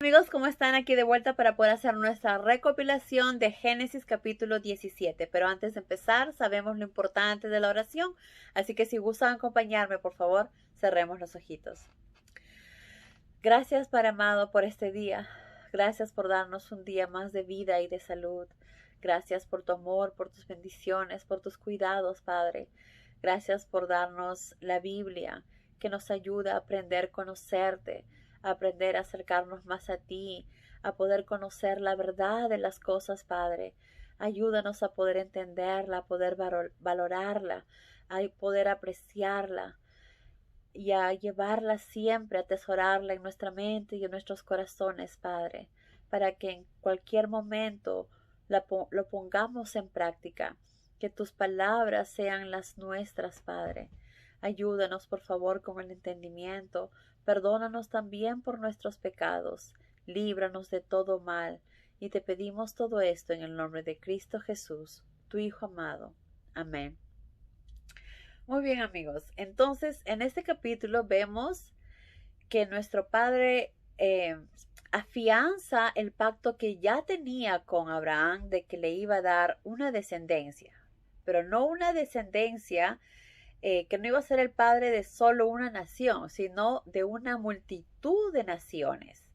Amigos, ¿cómo están? Aquí de vuelta para poder hacer nuestra recopilación de Génesis capítulo 17. Pero antes de empezar, sabemos lo importante de la oración, así que si gustan acompañarme, por favor, cerremos los ojitos. Gracias, Padre amado, por este día. Gracias por darnos un día más de vida y de salud. Gracias por tu amor, por tus bendiciones, por tus cuidados, Padre. Gracias por darnos la Biblia, que nos ayuda a aprender a conocerte, a aprender a acercarnos más a ti, a poder conocer la verdad de las cosas, Padre. Ayúdanos a poder entenderla, a poder valorarla, a poder apreciarla y a llevarla siempre, a atesorarla en nuestra mente y en nuestros corazones, Padre, para que en cualquier momento lo pongamos en práctica, que tus palabras sean las nuestras, Padre. Ayúdanos, por favor, con el entendimiento. Perdónanos también por nuestros pecados. Líbranos de todo mal. Y te pedimos todo esto en el nombre de Cristo Jesús, tu Hijo amado. Amén. Muy bien, amigos. Entonces, en este capítulo vemos que nuestro Padre afianza el pacto que ya tenía con Abraham de que le iba a dar una descendencia, pero no una descendencia que no iba a ser el padre de solo una nación, sino de una multitud de naciones.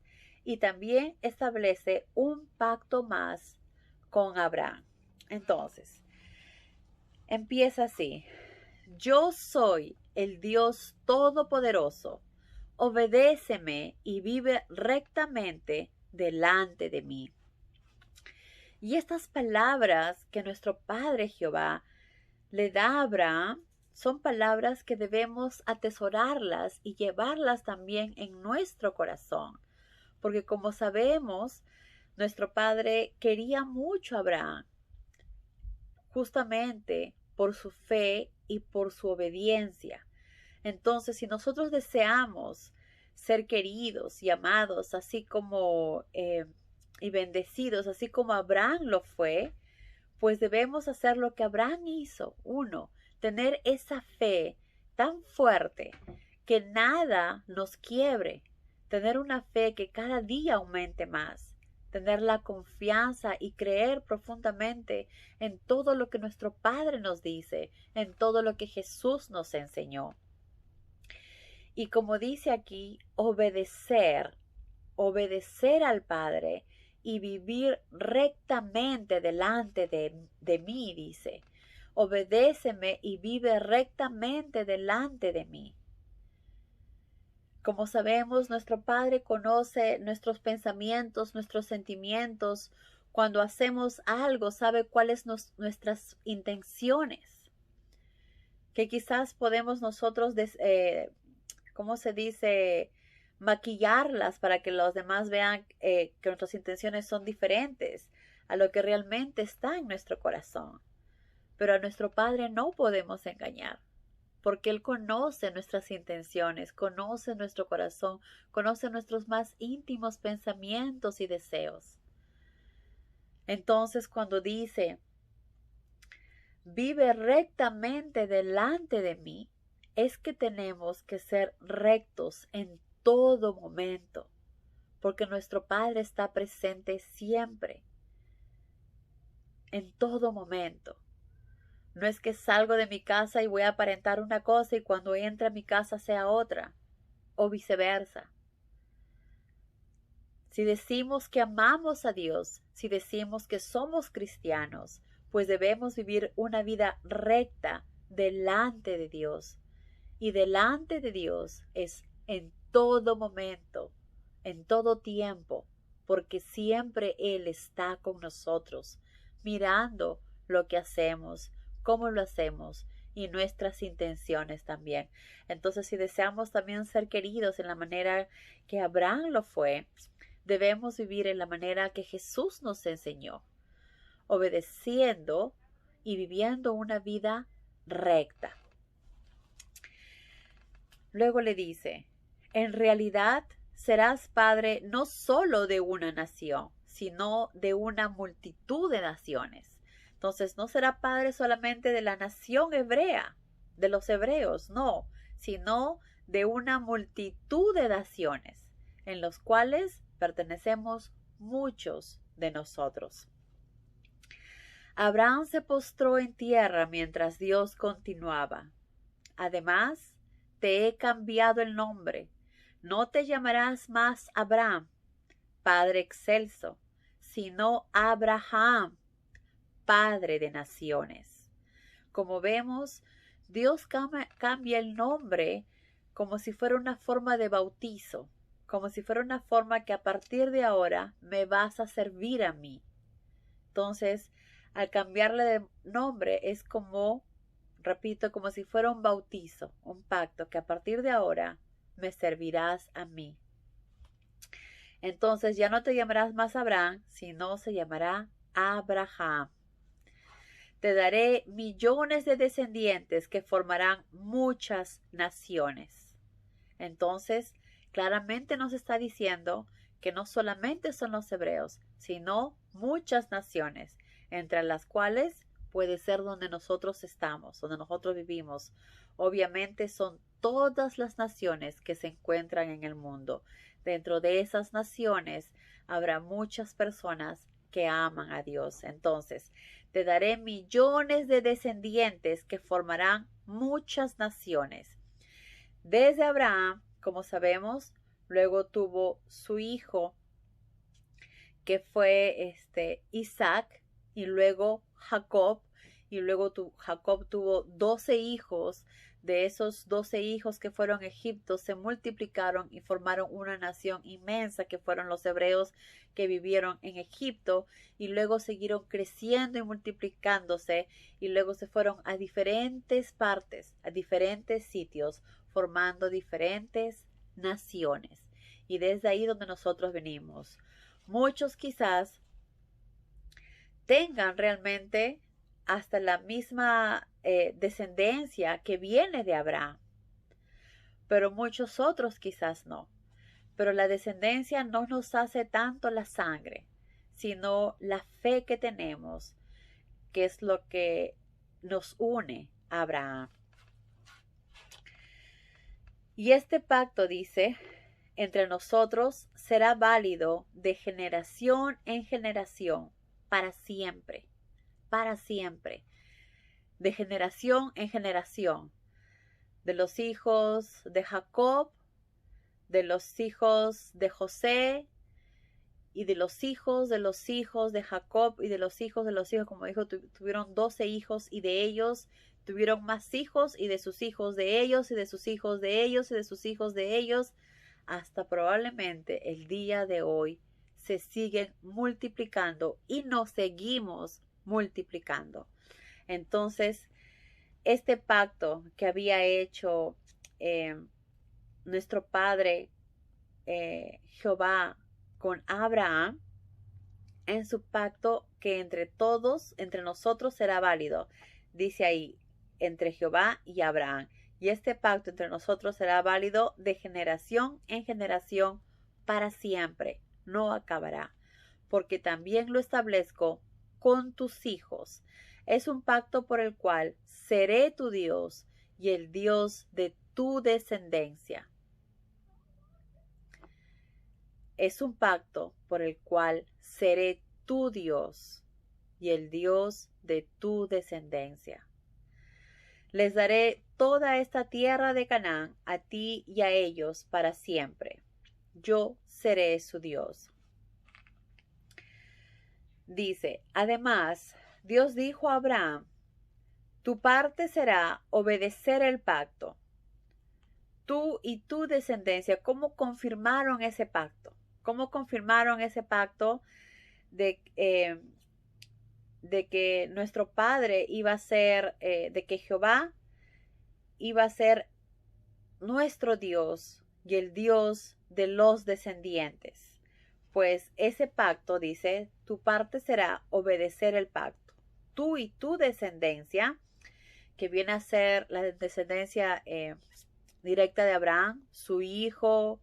Y también establece un pacto más con Abraham. Entonces, empieza así. Yo soy el Dios Todopoderoso. Obedéceme y vive rectamente delante de mí. Y estas palabras que nuestro Padre Jehová le da a Abraham son palabras que debemos atesorarlas y llevarlas también en nuestro corazón. Porque como sabemos, nuestro Padre quería mucho a Abraham, justamente por su fe y por su obediencia. Entonces, si nosotros deseamos ser queridos y amados, así como y bendecidos, así como Abraham lo fue, pues debemos hacer lo que Abraham hizo. Uno, tener esa fe tan fuerte que nada nos quiebre. Tener una fe que cada día aumente más. Tener la confianza y creer profundamente en todo lo que nuestro Padre nos dice, en todo lo que Jesús nos enseñó. Y como dice aquí, obedecer al Padre y vivir rectamente delante de mí, dice. Obedéceme y vive rectamente delante de mí. Como sabemos, nuestro Padre conoce nuestros pensamientos, nuestros sentimientos. Cuando hacemos algo, sabe cuáles nuestras intenciones. Que quizás podemos nosotros, ¿cómo se dice?, maquillarlas para que los demás vean que nuestras intenciones son diferentes a lo que realmente está en nuestro corazón. Pero a nuestro Padre no podemos engañar, porque Él conoce nuestras intenciones, conoce nuestro corazón, conoce nuestros más íntimos pensamientos y deseos. Entonces, cuando dice, vive rectamente delante de mí, es que tenemos que ser rectos en todo momento, porque nuestro Padre está presente siempre, en todo momento. No es que salgo de mi casa y voy a aparentar una cosa y cuando entre a mi casa sea otra, o viceversa. Si decimos que amamos a Dios, si decimos que somos cristianos, pues debemos vivir una vida recta delante de Dios. Y delante de Dios es en todo momento, en todo tiempo, porque siempre Él está con nosotros, mirando lo que hacemos, cómo lo hacemos y nuestras intenciones también. Entonces, si deseamos también ser queridos en la manera que Abraham lo fue, debemos vivir en la manera que Jesús nos enseñó, obedeciendo y viviendo una vida recta. Luego le dice, en realidad serás padre no solo de una nación, sino de una multitud de naciones. Entonces no será padre solamente de la nación hebrea, de los hebreos, no, sino de una multitud de naciones, en los cuales pertenecemos muchos de nosotros. Abraham se postró en tierra mientras Dios continuaba. Además, te he cambiado el nombre. No te llamarás más Abraham, Padre excelso, sino Abraham, Padre de naciones. Como vemos, Dios cambia el nombre como si fuera una forma de bautizo, como si fuera una forma que a partir de ahora me vas a servir a mí. Entonces, al cambiarle de nombre es como, repito, como si fuera un bautizo, un pacto, que a partir de ahora me servirás a mí. Entonces ya no te llamarás más Abraham, sino se llamará Abraham. Te daré millones de descendientes que formarán muchas naciones. Entonces, claramente nos está diciendo que no solamente son los hebreos, sino muchas naciones, entre las cuales puede ser donde nosotros estamos, donde nosotros vivimos. Obviamente son todas las naciones que se encuentran en el mundo. Dentro de esas naciones habrá muchas personas que aman a Dios. Entonces, te daré millones de descendientes que formarán muchas naciones. Desde Abraham, como sabemos, luego tuvo su hijo, que fue Isaac, y luego Jacob, y luego Jacob tuvo 12 hijos. De esos 12 hijos que fueron Egipto, se multiplicaron y formaron una nación inmensa que fueron los hebreos que vivieron en Egipto, y luego siguieron creciendo y multiplicándose, y luego se fueron a diferentes partes, a diferentes sitios, formando diferentes naciones. Y desde ahí donde nosotros venimos. Muchos quizás tengan realmente hasta la misma descendencia que viene de Abraham, pero muchos otros quizás no. Pero la descendencia no nos hace tanto la sangre, sino la fe que tenemos, que es lo que nos une a Abraham. Y este pacto, dice, entre nosotros será válido de generación en generación, para siempre, de generación en generación, de los hijos de Jacob, de los hijos de José, y de los hijos de Jacob, y de los hijos, como dijo, tuvieron 12 hijos, y de ellos tuvieron más hijos, y de sus hijos de ellos, y de sus hijos de ellos, y de sus hijos de ellos, hasta probablemente el día de hoy se siguen multiplicando y nos seguimos multiplicando. Entonces, este pacto que había hecho nuestro padre Jehová con Abraham, en su pacto que entre todos, entre nosotros será válido, dice ahí, entre Jehová y Abraham. Y este pacto entre nosotros será válido de generación en generación para siempre, no acabará, porque también lo establezco con tus hijos. Es un pacto por el cual seré tu Dios y el Dios de tu descendencia. Es un pacto por el cual seré tu Dios y el Dios de tu descendencia. Les daré toda esta tierra de Canaán a ti y a ellos para siempre. Yo seré su Dios. Dice, además, Dios dijo a Abraham, tu parte será obedecer el pacto. Tú y tu descendencia, ¿cómo confirmaron ese pacto? ¿Cómo confirmaron ese pacto de que nuestro Padre iba a ser, de que Jehová iba a ser nuestro Dios y el Dios de los descendientes? Pues ese pacto dice, tu parte será obedecer el pacto. Tú y tu descendencia, que viene a ser la descendencia directa de Abraham, su hijo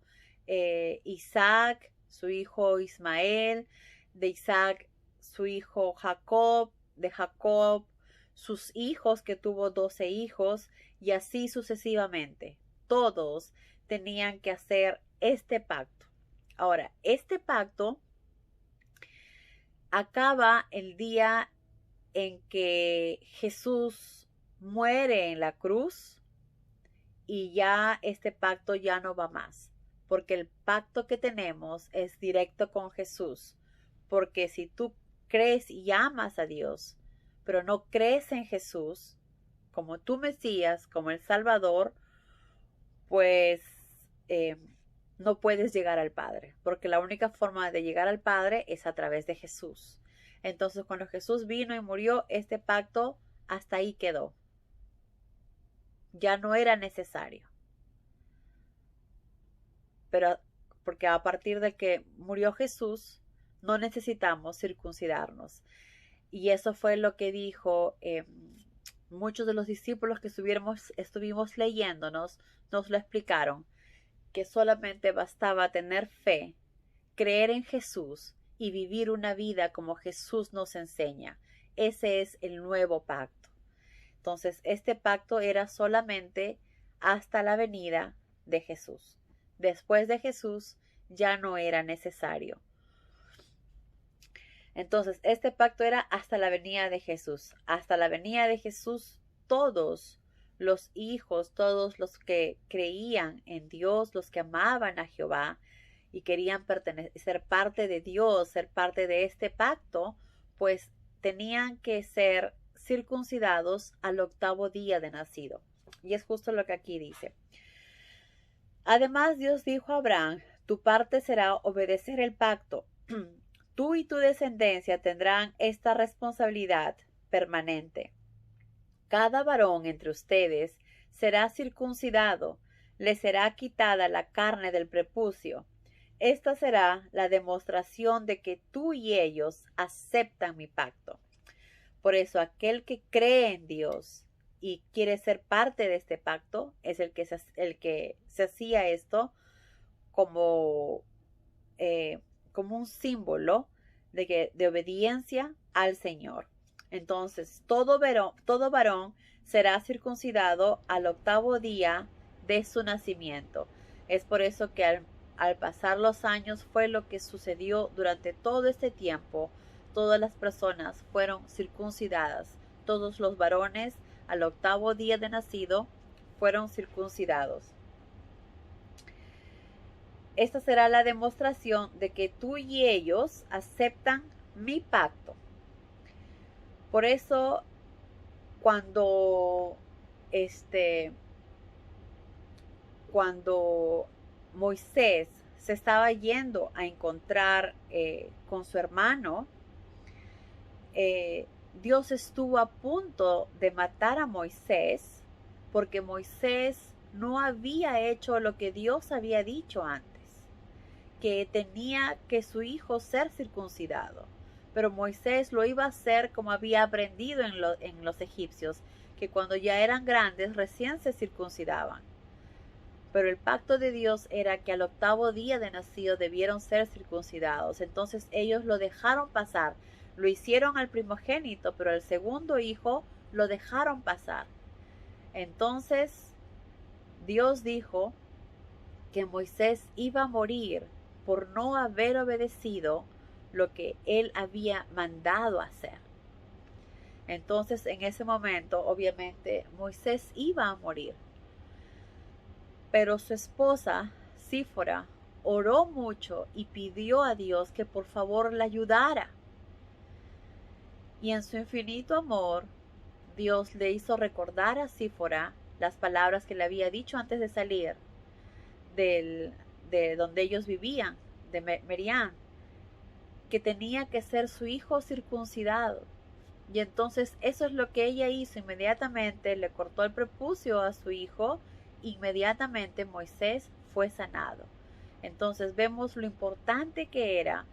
Isaac, su hijo Ismael, de Isaac su hijo Jacob, de Jacob sus hijos, que tuvo 12 hijos, y así sucesivamente. Todos tenían que hacer este pacto. Ahora, este pacto acaba el día en que Jesús muere en la cruz y ya este pacto ya no va más, porque el pacto que tenemos es directo con Jesús, porque si tú crees y amas a Dios, pero no crees en Jesús como tu Mesías, como el Salvador, pues no puedes llegar al Padre, porque la única forma de llegar al Padre es a través de Jesús. Entonces, cuando Jesús vino y murió, este pacto hasta ahí quedó. Ya no era necesario. Pero porque a partir de que murió Jesús, no necesitamos circuncidarnos. Y eso fue lo que dijo muchos de los discípulos que estuvimos leyéndonos, nos lo explicaron, que solamente bastaba tener fe, creer en Jesús y vivir una vida como Jesús nos enseña. Ese es el nuevo pacto. Entonces, este pacto era solamente hasta la venida de Jesús. Después de Jesús ya no era necesario. Entonces, este pacto era hasta la venida de Jesús. Hasta la venida de Jesús, todos los hijos, todos los que creían en Dios, los que amaban a Jehová y querían ser parte de Dios, ser parte de este pacto, pues tenían que ser circuncidados al 8º día de nacido. Y es justo lo que aquí dice. Además, Dios dijo a Abraham, tu parte será obedecer el pacto. Tú y tu descendencia tendrán esta responsabilidad permanente. Cada varón entre ustedes será circuncidado, le será quitada la carne del prepucio. Esta será la demostración de que tú y ellos aceptan mi pacto. Por eso aquel que cree en Dios y quiere ser parte de este pacto es el que se hacía esto como un símbolo de obediencia al Señor. Entonces, todo varón será circuncidado al 8º día de su nacimiento. Es por eso que al pasar los años fue lo que sucedió durante todo este tiempo. Todas las personas fueron circuncidadas. Todos los varones al 8º día de nacido fueron circuncidados. Esta será la demostración de que tú y ellos aceptan mi pacto. Por eso, cuando Moisés se estaba yendo a encontrar con su hermano, Dios estuvo a punto de matar a Moisés porque Moisés no había hecho lo que Dios había dicho antes, que tenía que su hijo ser circuncidado. Pero Moisés lo iba a hacer como había aprendido en los egipcios, que cuando ya eran grandes recién se circuncidaban. Pero el pacto de Dios era que al 8º día de nacido debieron ser circuncidados. Entonces ellos lo dejaron pasar. Lo hicieron al primogénito, pero al segundo hijo lo dejaron pasar. Entonces Dios dijo que Moisés iba a morir por no haber obedecido lo que él había mandado hacer. Entonces, en ese momento, obviamente, Moisés iba a morir. Pero su esposa, Sífora, oró mucho y pidió a Dios que por favor la ayudara. Y en su infinito amor, Dios le hizo recordar a Sífora las palabras que le había dicho antes de salir de donde ellos vivían, de Merián, que tenía que ser su hijo circuncidado. Y entonces eso es lo que ella hizo. Inmediatamente le cortó el prepucio a su hijo. Inmediatamente Moisés fue sanado. Entonces vemos lo importante que era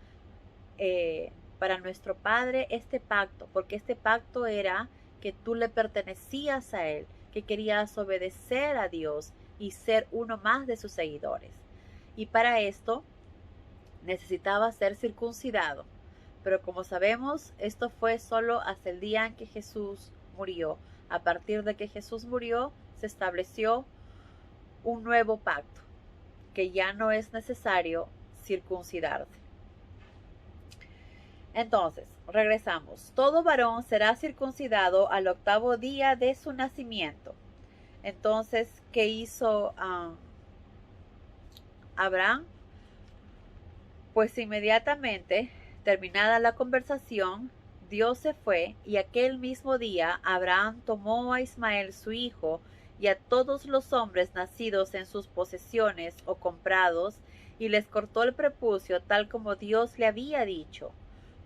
para nuestro Padre este pacto, porque este pacto era que tú le pertenecías a Él, que querías obedecer a Dios y ser uno más de sus seguidores. Y para esto necesitaba ser circuncidado. Pero como sabemos, esto fue solo hasta el día en que Jesús murió. A partir de que Jesús murió, se estableció un nuevo pacto, que ya no es necesario circuncidarse. Entonces, regresamos. Todo varón será circuncidado al 8º día de su nacimiento. Entonces, ¿qué hizo Abraham? Pues inmediatamente, terminada la conversación, Dios se fue, y aquel mismo día Abraham tomó a Ismael su hijo y a todos los hombres nacidos en sus posesiones o comprados, y les cortó el prepucio tal como Dios le había dicho.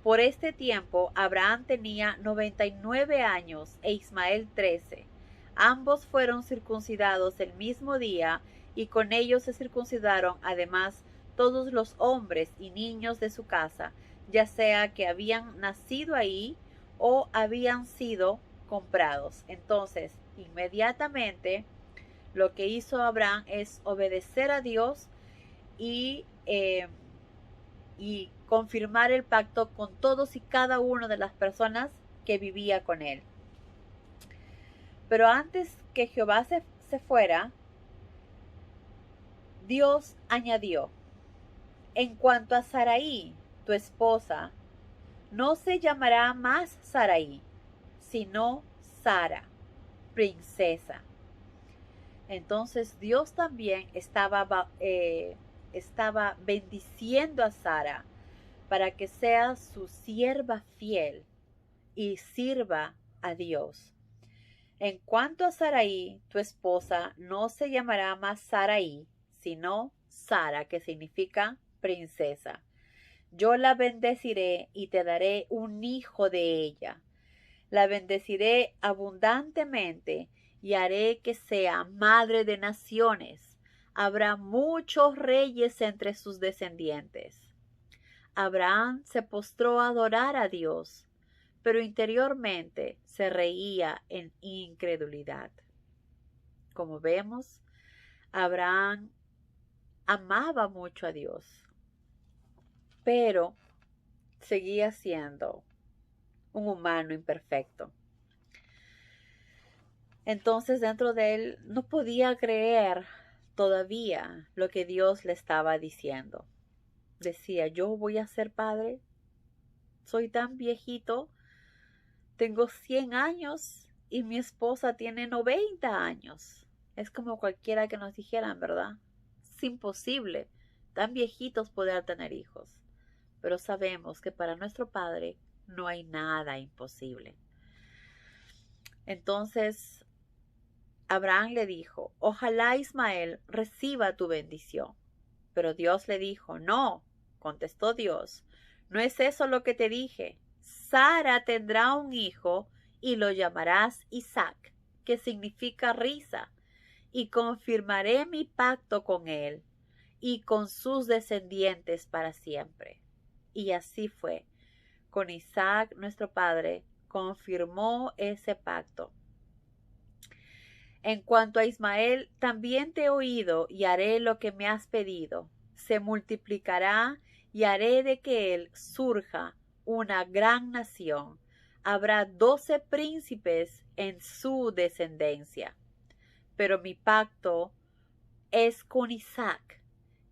Por este tiempo Abraham tenía 99 años e Ismael 13. Ambos fueron circuncidados el mismo día, y con ellos se circuncidaron además todos los hombres y niños de su casa, ya sea que habían nacido ahí o habían sido comprados. Entonces, inmediatamente lo que hizo Abraham es obedecer a Dios y confirmar el pacto con todos y cada una de las personas que vivía con él. Pero antes que Jehová se fuera, Dios añadió: en cuanto a Sarai, tu esposa, no se llamará más Sarai, sino Sara, princesa. Entonces Dios también estaba bendiciendo a Sara para que sea su sierva fiel y sirva a Dios. En cuanto a Sarai, tu esposa, no se llamará más Sarai, sino Sara, que significa princesa. Yo la bendeciré y te daré un hijo de ella. La bendeciré abundantemente y haré que sea madre de naciones. Habrá muchos reyes entre sus descendientes. Abraham se postró a adorar a Dios, pero interiormente se reía en incredulidad. Como vemos, Abraham amaba mucho a Dios, pero seguía siendo un humano imperfecto. Entonces dentro de él no podía creer todavía lo que Dios le estaba diciendo. Decía: yo voy a ser padre, soy tan viejito, tengo 100 años y mi esposa tiene 90 años. Es como cualquiera que nos dijeran, ¿verdad? Es imposible tan viejitos poder tener hijos. Pero sabemos que para nuestro Padre no hay nada imposible. Entonces Abraham le dijo: ojalá Ismael reciba tu bendición. Pero Dios le dijo: no, contestó Dios, no es eso lo que te dije. Sara tendrá un hijo y lo llamarás Isaac, que significa risa, y confirmaré mi pacto con él y con sus descendientes para siempre. Y así fue. Con Isaac, nuestro padre, confirmó ese pacto. En cuanto a Ismael, también te he oído y haré lo que me has pedido. Se multiplicará y haré de que él surja una gran nación. Habrá 12 príncipes en su descendencia. Pero mi pacto es con Isaac,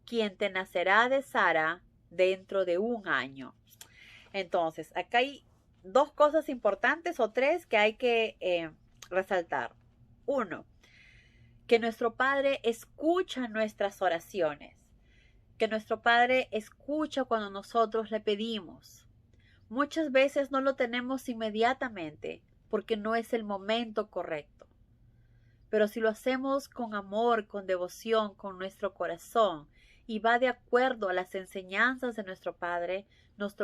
quien te nacerá de Sara dentro de 1 año. Entonces, acá hay 2 cosas importantes o 3 que hay que resaltar. 1, que nuestro Padre escucha nuestras oraciones, que nuestro Padre escucha cuando nosotros le pedimos. Muchas veces no lo tenemos inmediatamente porque no es el momento correcto. Pero si lo hacemos con amor, con devoción, con nuestro corazón, y va de acuerdo a las enseñanzas de nuestro Padre nos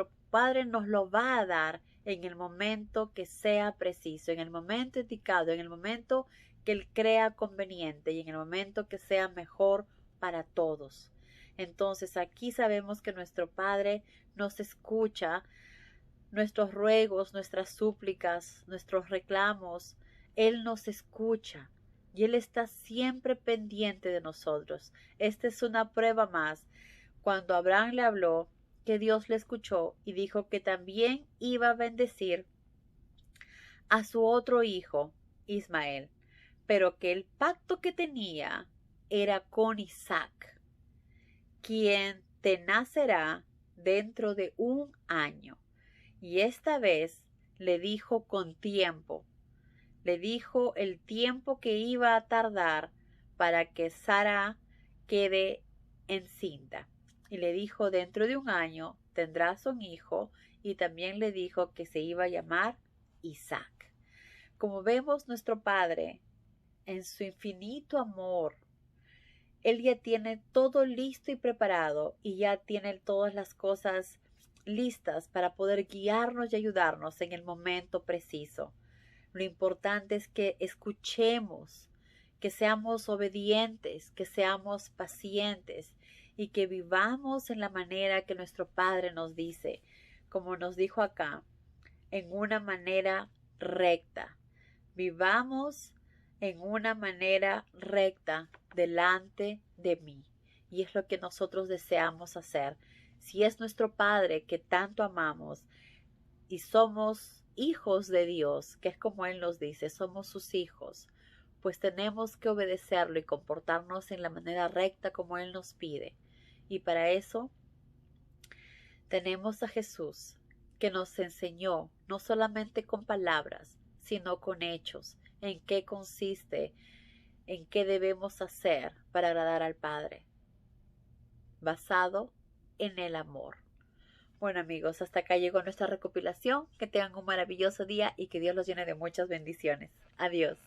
lo va a dar en el momento que sea preciso, en el momento indicado, en el momento que Él crea conveniente y en el momento que sea mejor para todos. Entonces aquí sabemos que nuestro Padre nos escucha, nuestros ruegos, nuestras súplicas, nuestros reclamos. Él nos escucha y Él está siempre pendiente de nosotros. Esta es una prueba más. Cuando Abraham le habló, que Dios le escuchó y dijo que también iba a bendecir a su otro hijo, Ismael, pero que el pacto que tenía era con Isaac, quien te nacerá dentro de 1 año. Y esta vez le dijo con tiempo, le dijo el tiempo que iba a tardar para que Sara quede encinta. Y le dijo, dentro de 1 año tendrás un hijo, y también le dijo que se iba a llamar Isaac. Como vemos, nuestro Padre, en su infinito amor, Él ya tiene todo listo y preparado, y ya tiene todas las cosas listas para poder guiarnos y ayudarnos en el momento preciso. Lo importante es que escuchemos, que seamos obedientes, que seamos pacientes y que vivamos en la manera que nuestro Padre nos dice, como nos dijo acá, en una manera recta. Vivamos en una manera recta delante de mí. Y es lo que nosotros deseamos hacer. Si es nuestro Padre que tanto amamos y somos hijos de Dios, que es como Él nos dice, somos sus hijos, pues tenemos que obedecerlo y comportarnos en la manera recta como Él nos pide. Y para eso tenemos a Jesús, que nos enseñó, no solamente con palabras, sino con hechos, en qué consiste, en qué debemos hacer para agradar al Padre, basado en el amor. Bueno amigos, hasta acá llegó nuestra recopilación. Que tengan un maravilloso día y que Dios los llene de muchas bendiciones. Adiós.